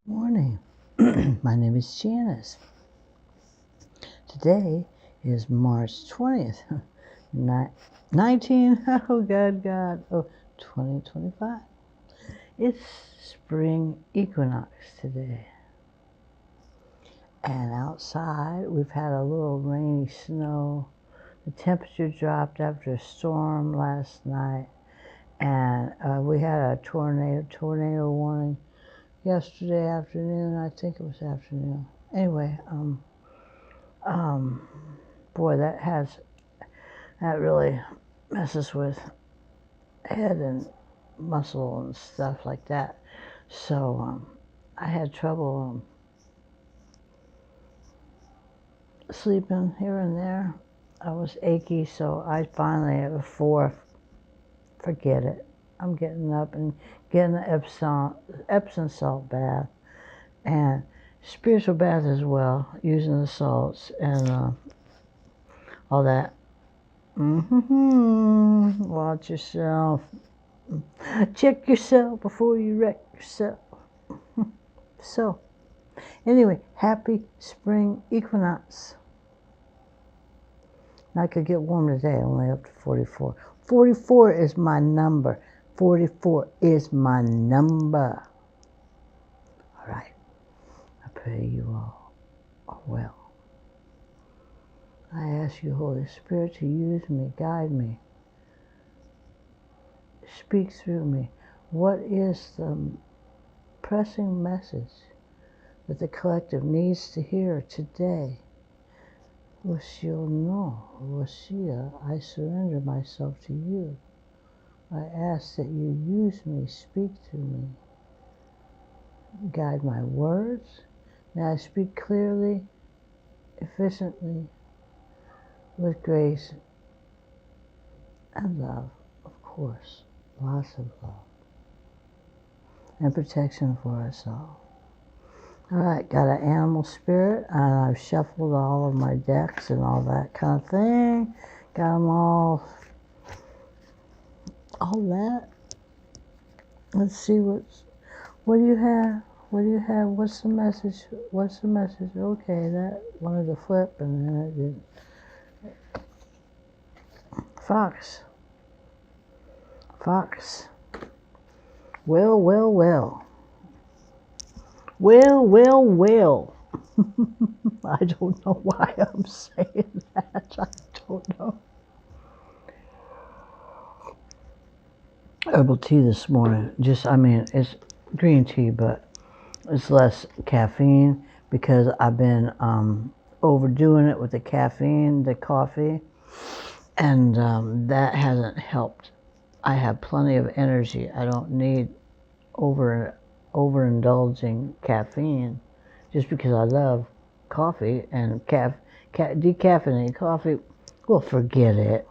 Morning. My name is Janice. Today is March 20th, 2025. It's spring equinox today. And outside, we've had a little rainy snow. The temperature dropped after a storm last night. And we had a tornado warning yesterday afternoon. I think it was afternoon. Anyway, boy, that really messes with head and muscle and stuff like that. So I had trouble sleeping here and there. I was achy, so I finally at 4, forget it. I'm getting up and getting the Epsom salt bath and spiritual bath as well, using the salts and all that. Watch yourself. Check yourself before you wreck yourself. So, anyway, happy spring equinox. I could get warm today, only up to 44. 44 is my number. 44 is my number. All right. I pray you all are well. I ask you, Holy Spirit, to use me, guide me, speak through me. What is the pressing message that the collective needs to hear today? Lucia, I surrender myself to you. I ask that you use me, speak through me, guide my words. May I speak clearly, efficiently, with grace and love, of course, lots of love, and protection for us all. All right, got an animal spirit, and I've shuffled all of my decks and all that kind of thing. Got them all that. Let's see what do you have? What do you have? What's the message? Okay, that wanted to flip, and then it didn't. Fox. Well. I don't know why I'm saying that. I don't know. Herbal tea this morning. It's green tea, but it's less caffeine because I've been overdoing it with the caffeine, the coffee, and that hasn't helped. I have plenty of energy. I don't need overindulging caffeine just because I love coffee and decaffeinated coffee. Well, forget it.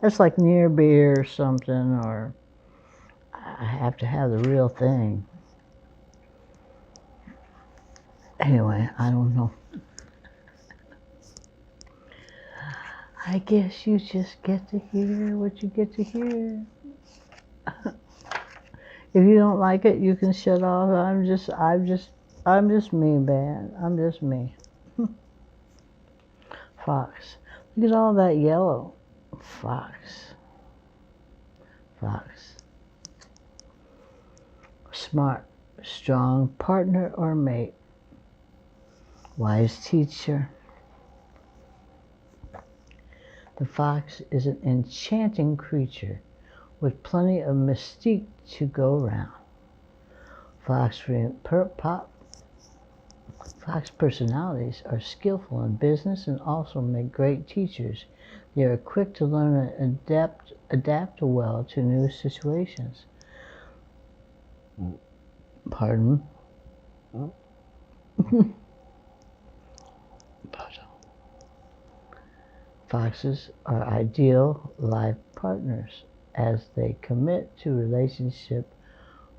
It's like near beer or something, or I have to have the real thing. Anyway, I don't know. I guess you just get to hear what you get to hear. If you don't like it, you can shut off. I'm just me, man. I'm just me. Fox. Look at all that yellow. Fox. Smart, strong partner or mate. Wise teacher. The fox is an enchanting creature with plenty of mystique to go around. Fox personalities are skillful in business and also make great teachers. They are quick to learn and adapt well to new situations. Pardon? Foxes are ideal life partners as they commit to relationship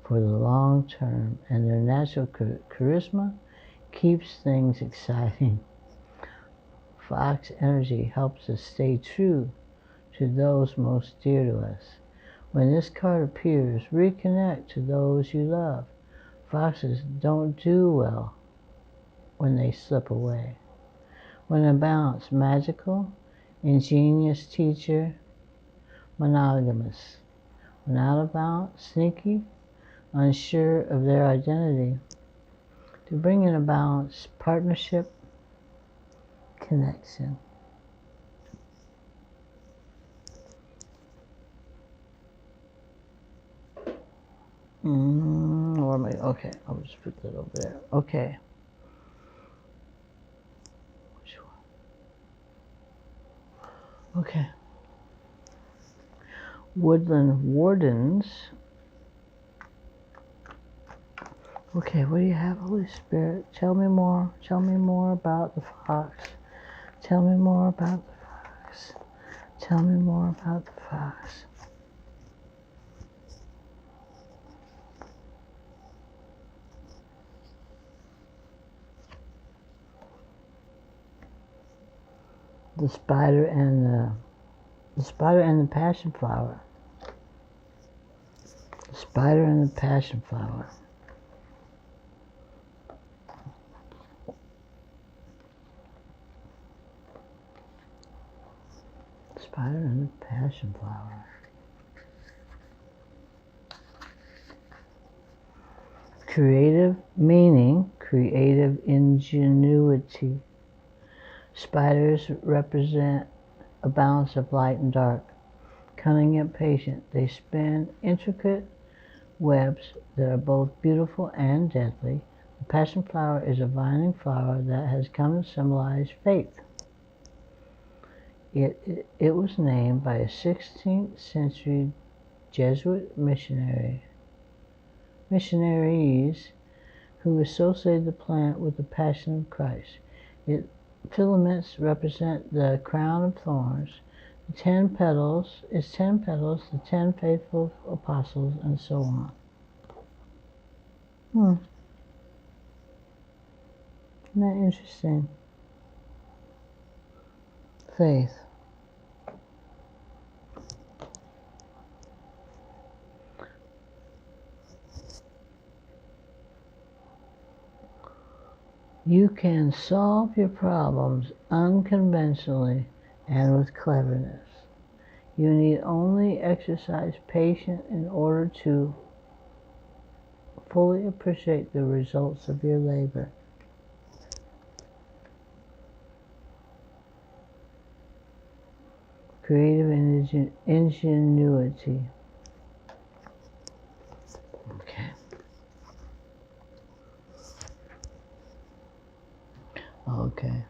for the long term, and their natural charisma keeps things exciting. Fox energy helps us stay true to those most dear to us. When this card appears, reconnect to those you love. Foxes don't do well when they slip away. When in balance, magical, ingenious teacher, monogamous. When out of balance, sneaky, unsure of their identity. To bring in a balance, partnership, connection. Where am I? Okay, I'll just put that over there. Okay. Which one? Okay. Woodland wardens. Okay, what do you have, Holy Spirit? Tell me more. Tell me more about the fox. Tell me more about the fox. Tell me more about the fox. The spider and the passionflower. The spider and the passionflower. The spider and the passionflower. Creative meaning, creative ingenuity. Spiders represent a balance of light and dark. Cunning yet patient, they spin intricate webs that are both beautiful and deadly. The passion flower is a vining flower that has come to symbolize faith. It was named by a 16th century Jesuit missionaries who associated the plant with the Passion of Christ. Its filaments represent the crown of thorns, the 10 petals, the 10 faithful apostles, and so on. Isn't that interesting? Faith. You can solve your problems unconventionally and with cleverness. You need only exercise patience in order to fully appreciate the results of your labor. Creative ingenuity. Okay. Okay.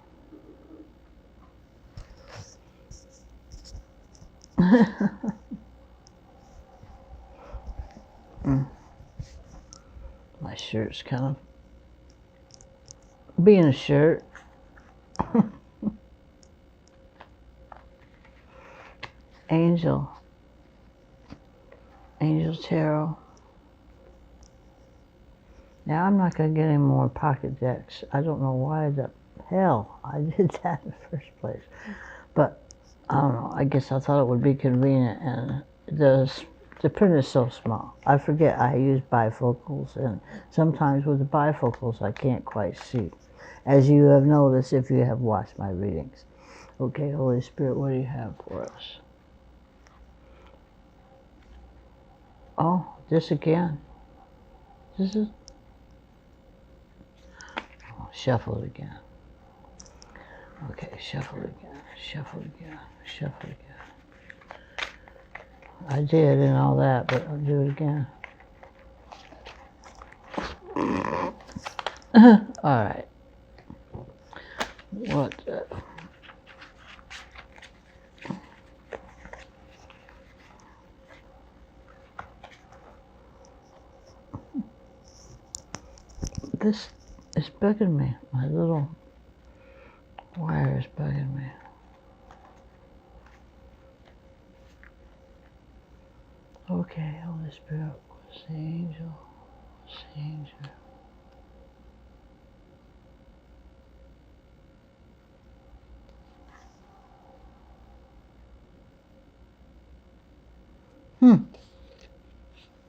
My shirt's kind of being a shirt. Angel Tarot. Now I'm not going to get any more pocket decks. I don't know why the hell I did that in the first place. But I don't know. I guess I thought it would be convenient, and the print is so small. I forget I use bifocals, and sometimes with the bifocals I can't quite see, as you have noticed if you have watched my readings. Okay, Holy Spirit, what do you have for us? Oh, this again. This is... Oh, shuffle it again. Okay, shuffle again, shuffle again, shuffle again. I did and all that, but I'll do it again. All right. What? This is bugging me. My little wire is bugging me. Okay, Holy Spirit, what's the angel? What's the angel?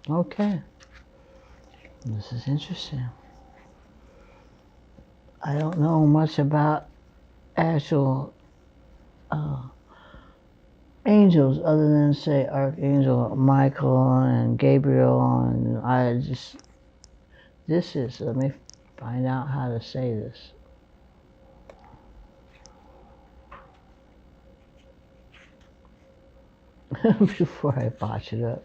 Okay. This is interesting. I don't know much about actual angels other than, say, Archangel Michael and Gabriel, and let me find out how to say this. Before I botch it up.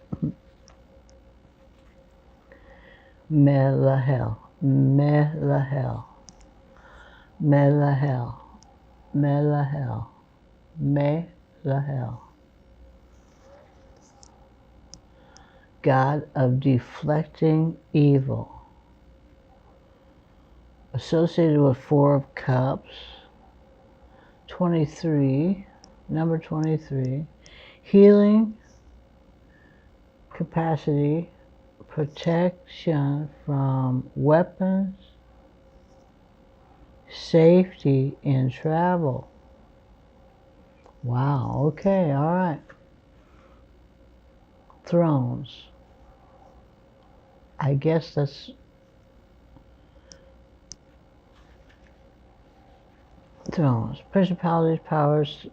Melahel, Melahel, Melahel, Melahel, Melahel. God of deflecting evil. Associated with Four of Cups, 23, number 23, healing capacity, protection from weapons, safety in travel. Wow, okay, all right. Thrones. I guess that's thrones. Principalities, powers.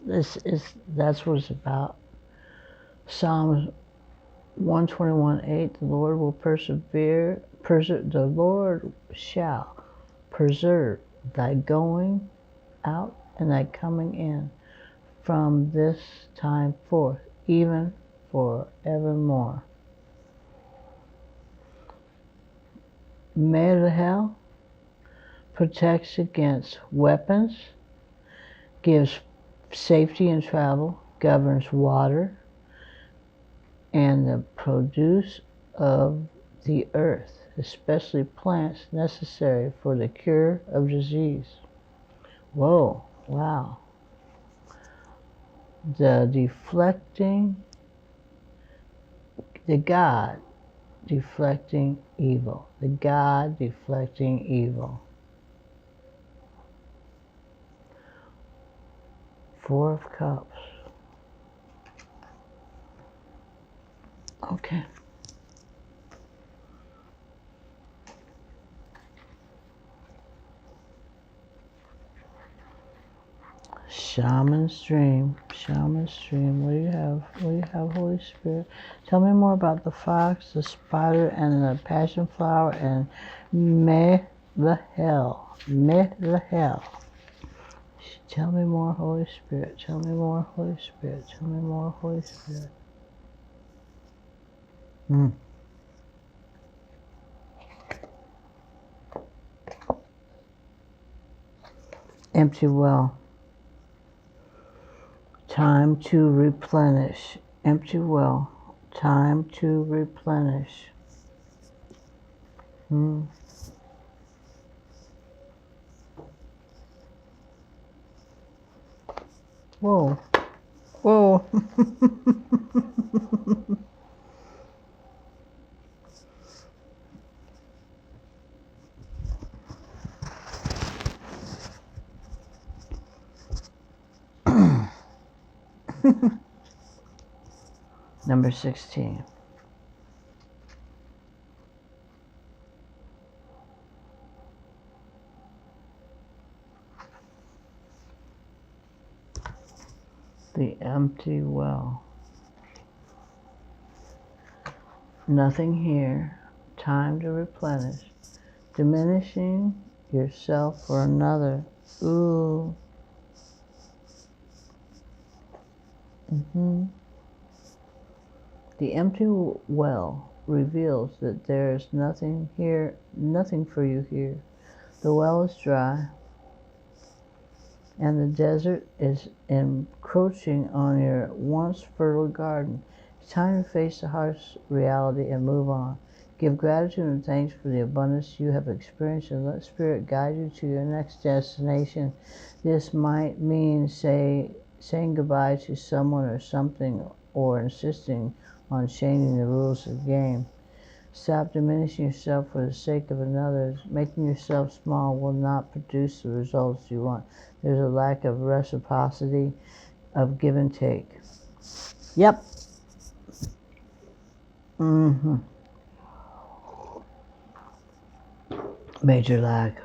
That's what it's about. Psalms 121:8. The Lord will persevere. The Lord shall preserve thy going out and thy coming in from this time forth, even forevermore. Melahel protects against weapons, gives safety in travel, governs water, and the produce of the earth, especially plants necessary for the cure of disease. Whoa, wow. The God deflecting evil. The God deflecting evil. Four of Cups. Okay. Shaman's Dream. Shaman's Dream. What do you have? What do you have, Holy Spirit? Tell me more about the fox, the spider, and the Passionflower, and Melahel. Melahel. Tell me more, Holy Spirit. Tell me more, Holy Spirit. Tell me more, Holy Spirit. Empty well. Time to replenish. Empty well. Time to replenish. Whoa. Whoa. Number 16. The empty well. Nothing here. Time to replenish. Diminishing yourself for another. Ooh. The empty well reveals that there is nothing here, nothing for you here. The well is dry, and the desert is encroaching on your once fertile garden. It's time to face the harsh reality and move on. Give gratitude and thanks for the abundance you have experienced, and let Spirit guide you to your next destination. This might mean saying goodbye to someone or something, or insisting on changing the rules of the game. Stop diminishing yourself for the sake of another. Making yourself small will not produce the results you want. There's a lack of reciprocity, of give and take. Yep. Major lack.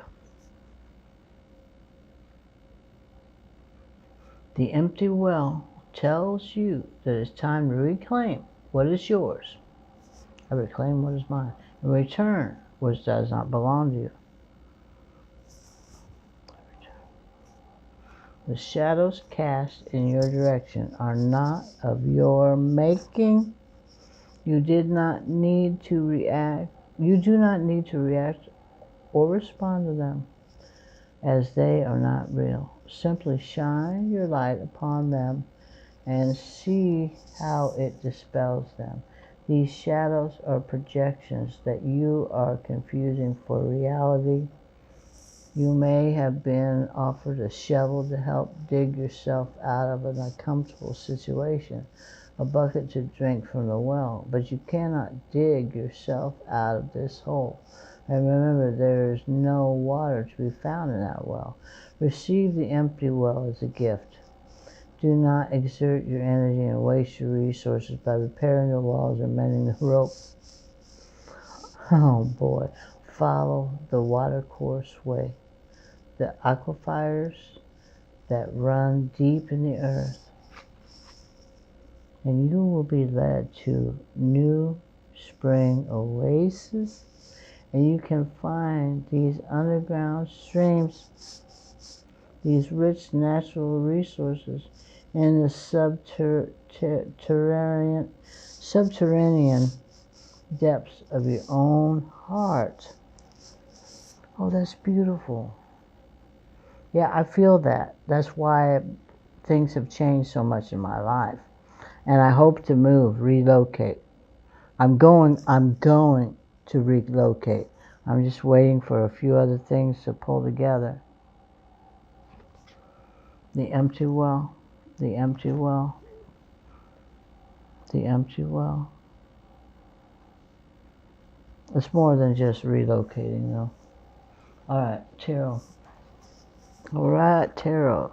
The empty well tells you that it's time to reclaim what is yours. I reclaim what is mine, and return what does not belong to you. The shadows cast in your direction are not of your making. You do not need to react or respond to them, as they are not real. Simply shine your light upon them and see how it dispels them. These shadows are projections that you are confusing for reality. You may have been offered a shovel to help dig yourself out of an uncomfortable situation, a bucket to drink from the well, but you cannot dig yourself out of this hole. And remember, there is no water to be found in that well. Receive the empty well as a gift. Do not exert your energy and waste your resources by repairing the walls or mending the rope. Oh boy, follow the watercourse way, the aquifers that run deep in the earth, and you will be led to new spring oases, and you can find these underground streams, these rich natural resources in the subterranean depths of your own heart. Oh, that's beautiful. Yeah, I feel that. That's why things have changed so much in my life. And I hope to move, relocate. I'm going to relocate. I'm just waiting for a few other things to pull together. The empty well, the empty well, the empty well. It's more than just relocating, though. All right, tarot. All right, tarot.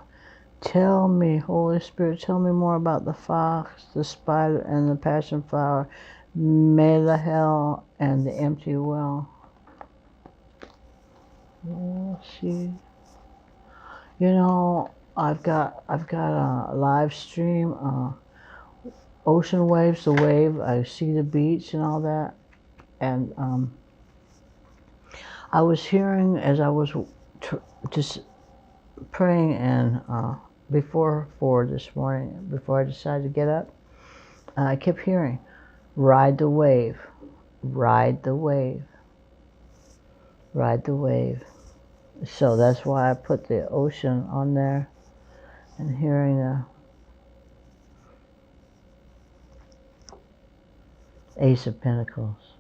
Tell me, Holy Spirit, tell me more about the fox, the spider, and the passionflower, Melahel, and the empty well. Let's see. You know, I've got a live stream, ocean waves, the wave. I see the beach and all that, and I was hearing as I was just praying and before 4 this morning, before I decided to get up, I kept hearing, ride the wave, ride the wave, ride the wave. So that's why I put the ocean on there and hearing the Ace of Pentacles,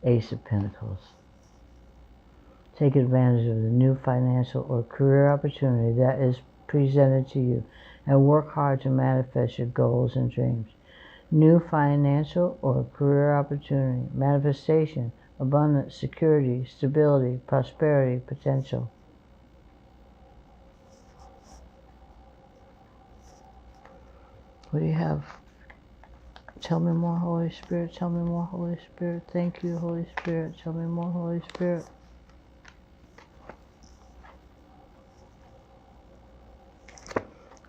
Ace of Pentacles. Take advantage of the new financial or career opportunity that is presented to you and work hard to manifest your goals and dreams. New financial or career opportunity, manifestation, abundance, security, stability, prosperity, potential. What do you have? Tell me more, Holy Spirit. Tell me more, Holy Spirit. Thank you, Holy Spirit. Tell me more, Holy Spirit.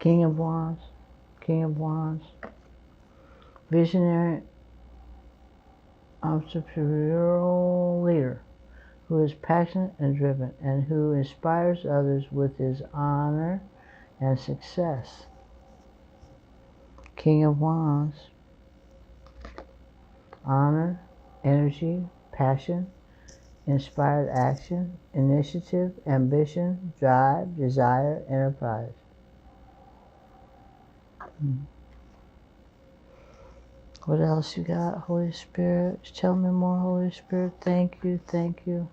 King of Wands, King of Wands, visionary, entrepreneurial leader who is passionate and driven and who inspires others with his honor and success. King of Wands, honor, energy, passion, inspired action, initiative, ambition, drive, desire, enterprise. What else you got, Holy Spirit? Tell me more, Holy Spirit. Thank you, thank you.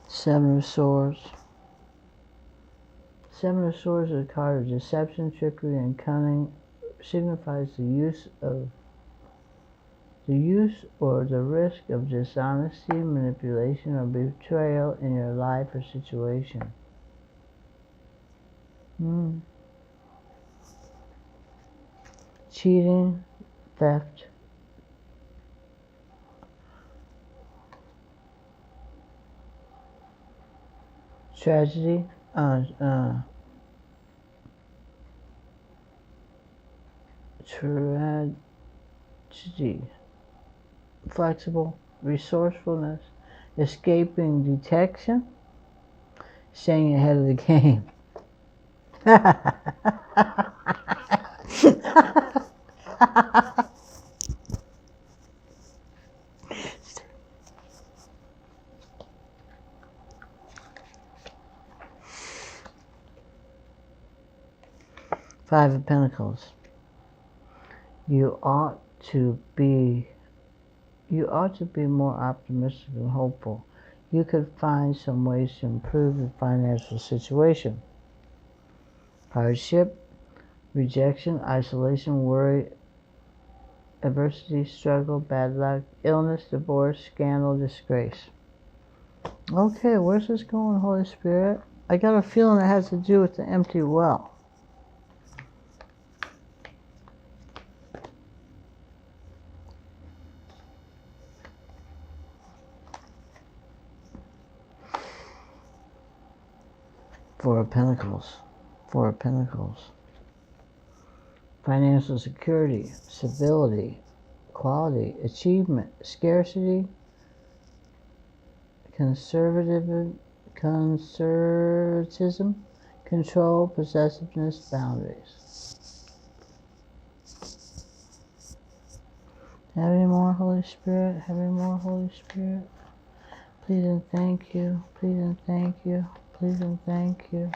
Seven of Swords. Seven of Swords is a card of deception, trickery, and cunning. Signifies the use or the risk of dishonesty, manipulation, or betrayal in your life or situation. cheating, theft, tragedy, tragedy, flexible, resourcefulness, escaping detection, staying ahead of the game. 5 of Pentacles. You ought to be more optimistic and hopeful. You could find some ways to improve the financial situation. Hardship, rejection, isolation, worry, adversity, struggle, bad luck, illness, divorce, scandal, disgrace. Okay, where's this going, Holy Spirit? I got a feeling it has to do with the empty well. Four of Pentacles. Four of Pentacles. Financial security, stability, quality, achievement, scarcity, conservatism, control, possessiveness, boundaries. Have any more, Holy Spirit? Have any more, Holy Spirit? Please and thank you. Please and thank you. Please and thank you.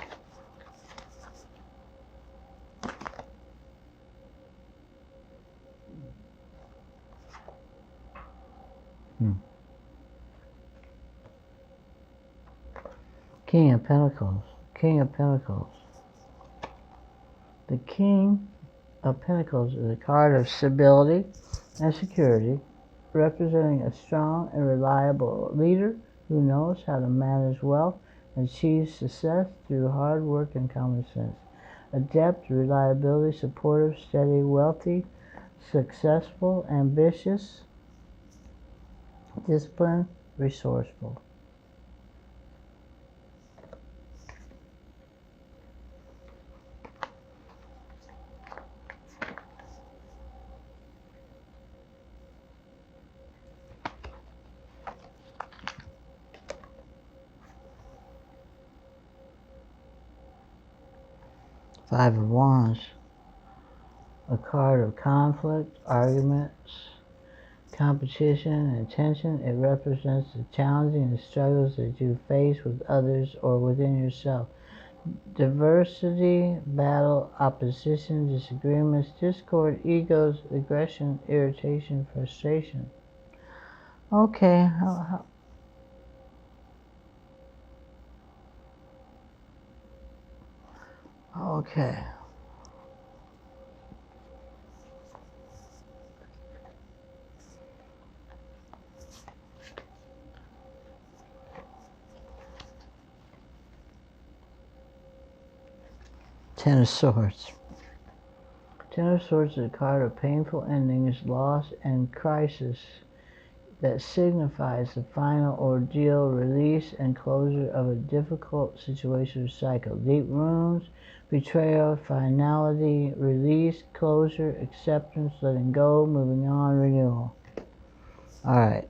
King of Pentacles. King of Pentacles. The King of Pentacles is a card of stability and security, representing a strong and reliable leader who knows how to manage wealth and achieve success through hard work and common sense. Adept, reliability, supportive, steady, wealthy, successful, ambitious, disciplined, resourceful. Five of Wands, a card of conflict, arguments, competition, and tension. It represents the challenges and struggles that you face with others or within yourself. Diversity, battle, opposition, disagreements, discord, egos, aggression, irritation, frustration. Okay. Okay. Ten of Swords. Ten of Swords is a card of painful endings, loss, and crisis that signifies the final ordeal, release, and closure of a difficult situation or cycle. Deep wounds, betrayal, finality, release, closure, acceptance, letting go, moving on, renewal. All right,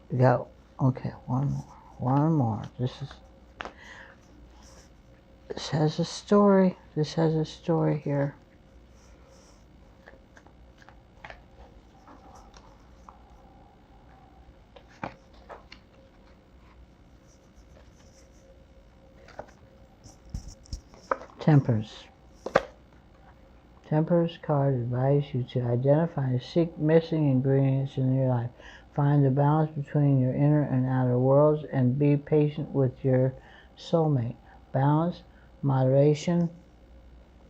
we got, okay, one more. This has a story. This has a story here. Tempers. Tempers card advises you to identify and seek missing ingredients in your life. Find the balance between your inner and outer worlds and be patient with your soulmate. Balance, moderation,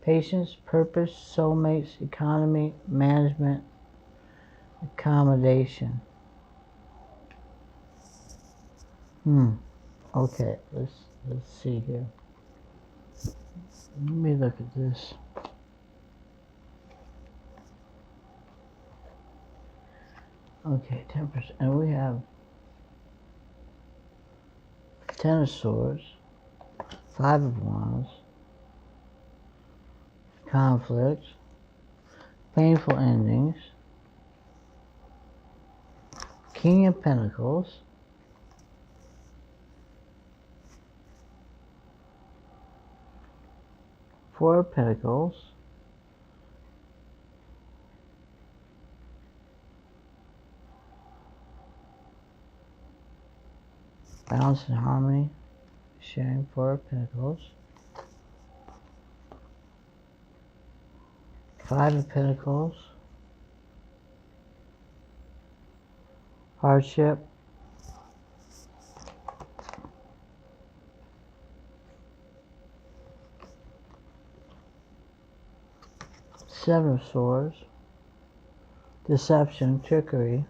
patience, purpose, soulmates, economy, management, accommodation. Okay, let's see here. Let me look at this. Okay, 10%. And we have Ten of Swords, Five of Wands, conflict, painful endings, King of Pentacles, Four of Pentacles, balance and harmony, sharing Four of Pentacles, Five of Pentacles, hardship, Seven of Swords, deception, trickery,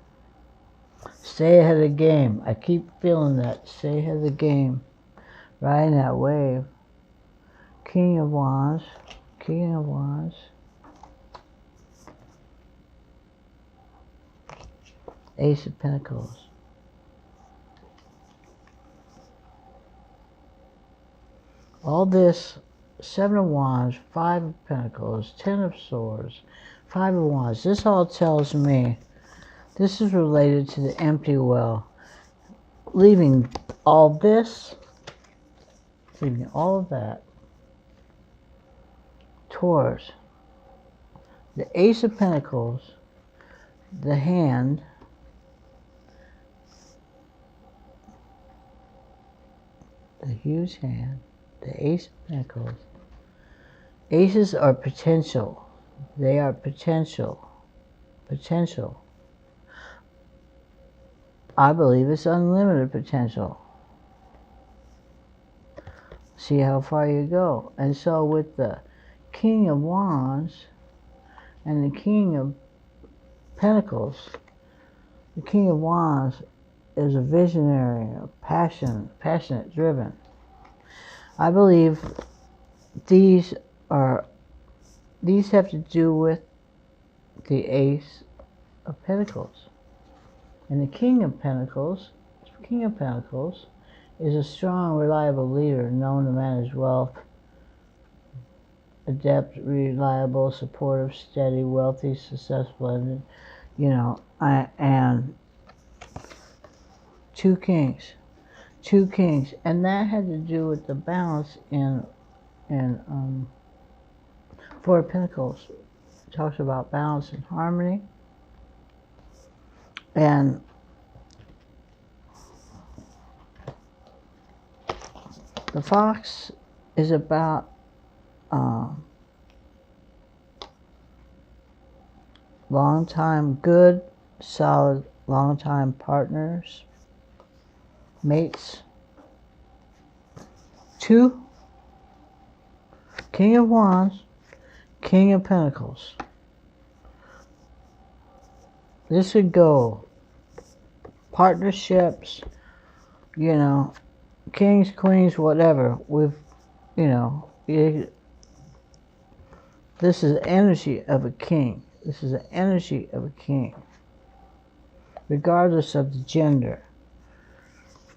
stay ahead of the game. I keep feeling that, stay ahead of the game, riding that wave. King of Wands, King of Wands, Ace of Pentacles. All this, Seven of Wands, Five of Pentacles, Ten of Swords, Five of Wands, this all tells me this is related to the empty well. Leaving all this, leaving all of that towards the Ace of Pentacles, the hand, the huge hand, the Ace of Pentacles. Aces are potential. They are potential. Potential. I believe it's unlimited potential. See how far you go. And so with the King of Wands and the King of Pentacles, the King of Wands is a visionary, a passionate, driven. I believe these have to do with the Ace of Pentacles. And the King of Pentacles is a strong, reliable leader, known to manage wealth, adept, reliable, supportive, steady, wealthy, successful, and two kings, and that had to do with the balance in Four of Pentacles. It talks about balance and harmony, and the Fox is about long-time, good, solid, long-time partners, mates. Two, King of Wands, King of Pentacles. This would go partnerships, kings, queens, whatever. This is the energy of a king. This is the energy of a king, regardless of the gender.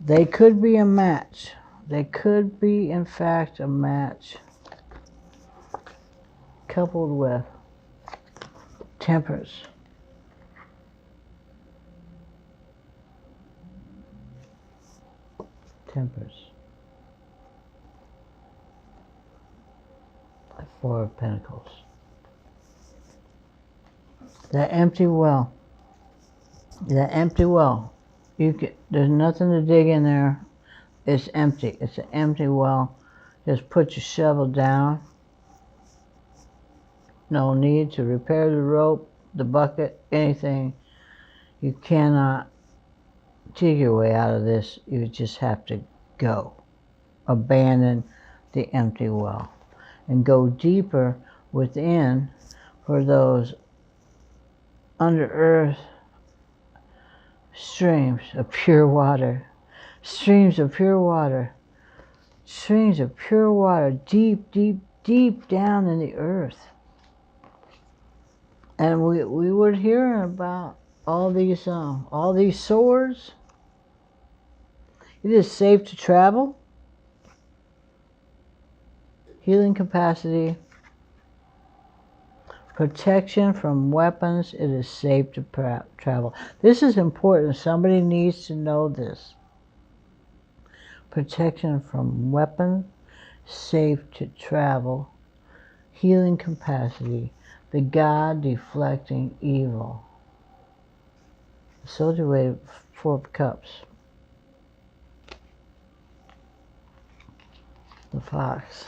They could be a match. They could be, in fact, a match coupled with Temperance. Four of Pentacles. That empty well. There's nothing to dig in there. It's empty. It's an empty well. Just put your shovel down. No need to repair the rope, the bucket, anything. You cannot dig your way out of this. You just have to go. Abandon the empty well and go deeper within for those under earth streams of pure water. Streams of pure water. Streams of pure water deep, deep, deep down in the earth. And we were hearing about all these swords. It is safe to travel. Healing capacity. Protection from weapons. It is safe to travel. This is important. Somebody needs to know this. Protection from weapons. Safe to travel. Healing capacity. The God deflecting evil. The soldier weighed 4 cups. The fox.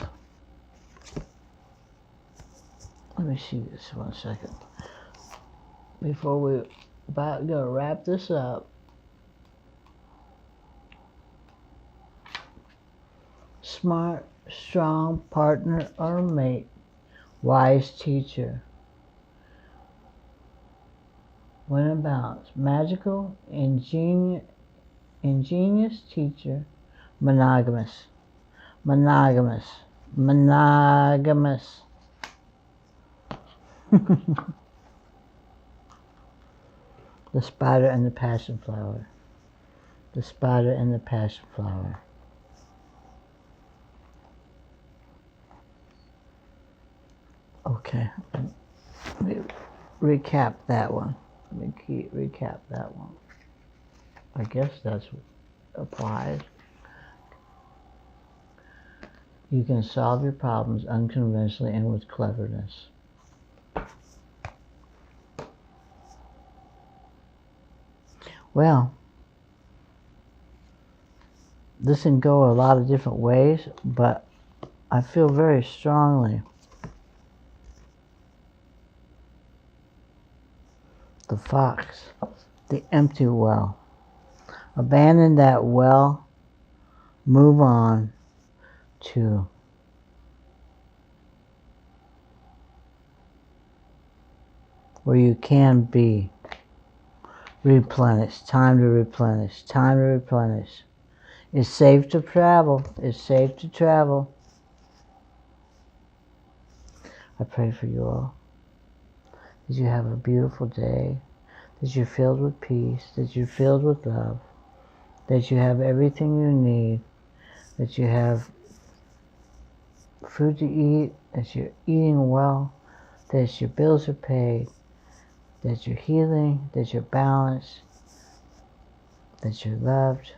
Let me see this 1 second. Before we're about going to wrap this up. Smart, strong partner or mate. Wise teacher. When in balance. Magical, ingenious teacher. Monogamous. Monogamous. Monogamous. The spider and the passionflower. The spider and the passionflower. Okay. Let me recap that one. Recap that one. I guess that's what applies. You can solve your problems unconventionally and with cleverness. Well, this can go a lot of different ways, but I feel very strongly the fox, the empty well. Abandon that well, move on to where you can be replenished. Time to replenish. Time to replenish. It's safe to travel. It's safe to travel. I pray for you all. That you have a beautiful day. That you're filled with peace. That you're filled with love. That you have everything you need. That you have food to eat. That you're eating well. That your bills are paid. That you're healing. That you're balanced. That you're loved.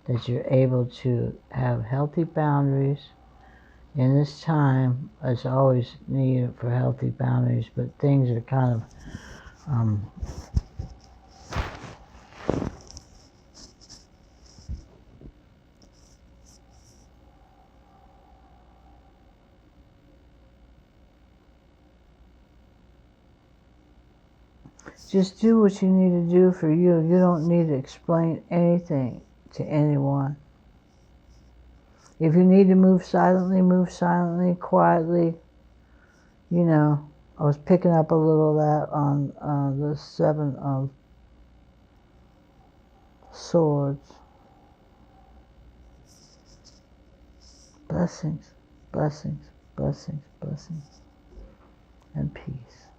That you're able to have healthy boundaries. In this time, it's always needed for healthy boundaries, but things are kind of just do what you need to do for you. You don't need to explain anything to anyone. If you need to move silently, quietly. You know, I was picking up a little of that on the 7 of Swords. Blessings, blessings, blessings, blessings, and peace.